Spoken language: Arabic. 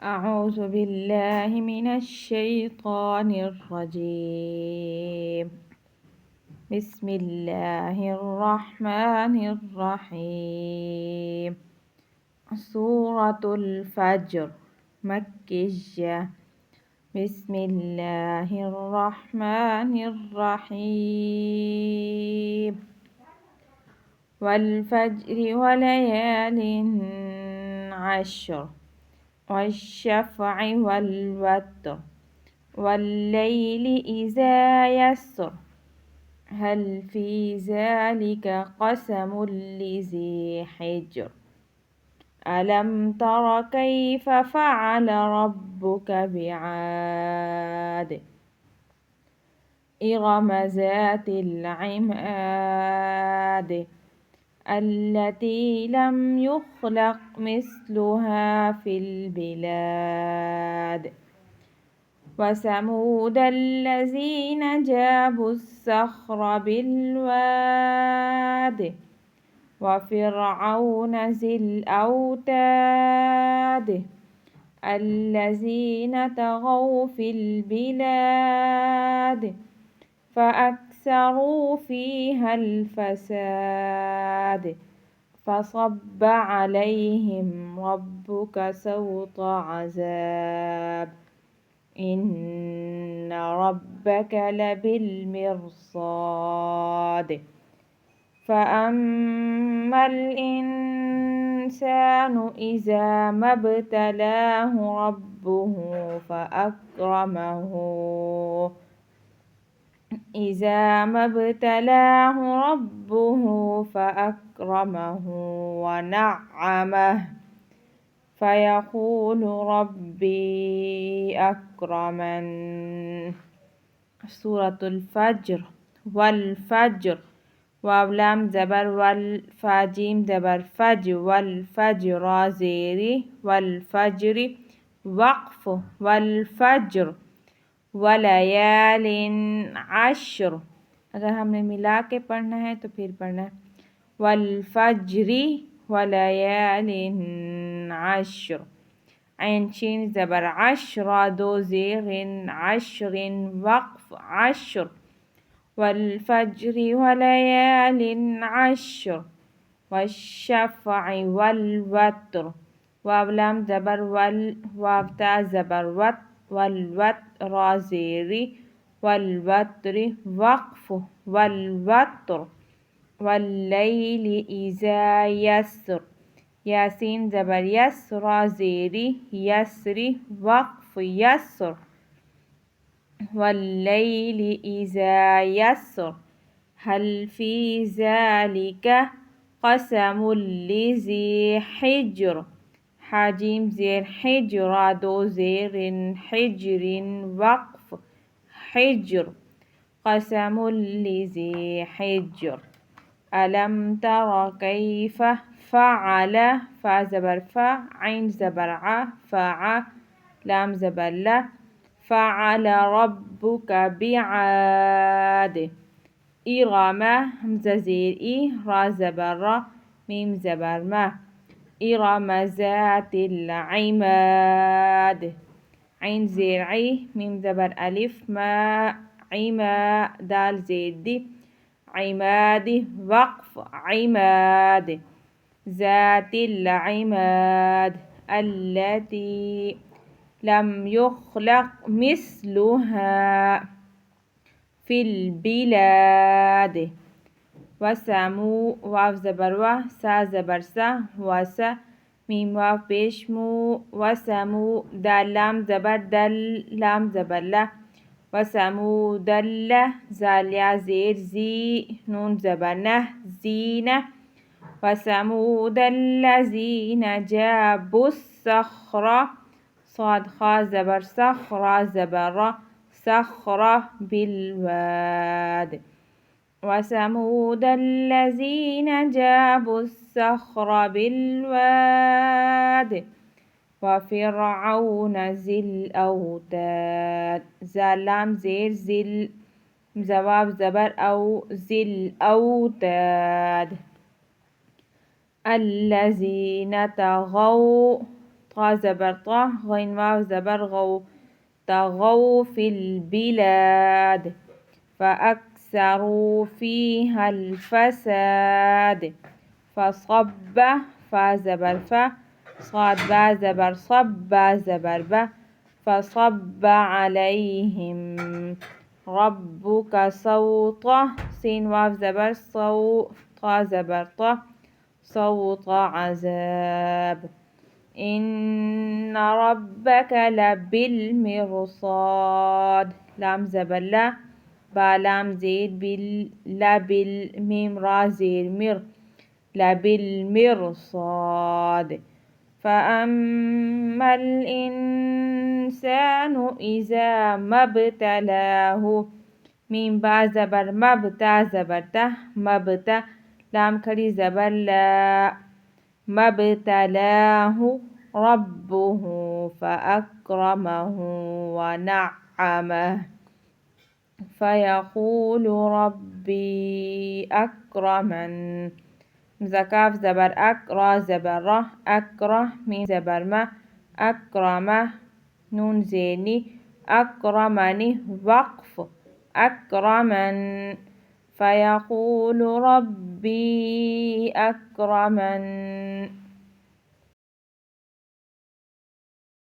أعوذ بالله من الشيطان الرجيم. بسم الله الرحمن الرحيم. سورة الفجر مكية. بسم الله الرحمن الرحيم. والفجر وليال عشر والشفع والوتر والليل إذا يسر هل في ذلك قسم لذي حجر ألم تر كيف فعل ربك بعاد إرم ذات العماد التي لم يخلق مثلها في البلاد وثمود الذين جابوا الصخر بالواد وفرعون ذي الأوتاد الذين طغوا في البلاد فأكثروا فيها الفساد فصب عليهم ربك سوط عذاب إن ربك لبالمرصاد فأما الإنسان إذا ما ابتلاه ربه فأكرمه ونعمه فيقول ربي أكرمن. سورة الفجر. والفجر واو لام زبر والفاجيم زبر فجر والفجر زيري والفجر وقف والفجر वलयाल अश्र। अगर हमने मिला के पढ़ना है तो फिर पढ़ना है वलफज्री वलयाल अश्र। ऐन शीन ज़बर अश्र दो ज़ेर अश्रिन वक़्फ़ अश्र वलफज्री वलयाल अश्र वश्शफ़अ वलवत्र वाव लाम ज़बर वल वाव ता ज़बर वत वलवत्र ज़ेरी वलवत्र वक़्फ़ वलवत्र वल्लैलि इज़ा यस्र यासीन ज़बर यस्र ज़ेरी यस्री वक़्फ़ यस्र वल्लैलि इज़ा यस्र हल फ़ी ज़ालिक क़समुल लिज़ी हिज्र हाजीम ज़ेर हिज्र दो ज़ेरिन हिज्रिन वक़्फ़ हिज्र क़समुल लिज़ी हिज्र अलम तर कैफ़ फ़अल फ़ा ज़बर फ़ा ऐन ज़बर आ फ़अ लाम ज़बर ला फ़अल रब्बुक बिआद इरम हमज़ा ज़ेर ई रा ज़बर रा मीम ज़बर मा इरम ज़ातिल इमाद ऐन ज़ेर ई मीम ज़बर अलिफ मा इमा दाल ज़ेर दी इमाद वक़्फ़ इमाद ज़ातिल इमाद अल्लती लम युख़लक़ मिस्लुहा फिल बिलाद वसमू वाव ज़बर वा सा ज़बर सा वसा मीम वाव पेश मू वसमू दाल लाम ज़बर दल लाम ज़बर ला वसमूदल्ला ज़ालिया ज़ेर ज़ी नून ज़बर न ज़ीना वसमूदल्लज़ीन जाबुस्सख़्र صاد خا ज़बर सख़्र ज़बर सख़्र बिलवाद वसमूद الذين جابوا الصخر بالواد وفرعون ذي الأوتاد زلام زير ذل زواب زبر أو ذي الأوتاد الذين طغوا طا زبر طه غين واو زبر غو طغوا في البلاد فأكثروا فيها الفساد فصب فا زبر فا صاد با زبر صب با زبر با فصب عليهم ربك صوت سين واو زبر صو طا زبر طه صوت عذاب إن ربك لبالمرصاد لام زبر لا با لام زيد لبالميم را زير مر لبالمرصاد فأما الإنسان إذا ما ابتلاه ميم با زبر مبتا زبر ته مبتا لام کری زبر لا ما ابتلاه ربه فأكرمه ونعمه فيقول ربي أكرمن زكاف زبر أك را زبر ره أكره ميم زبر ما أكرمه نون زيني أكرمني وقف أكرمن فيقول ربي أكرمن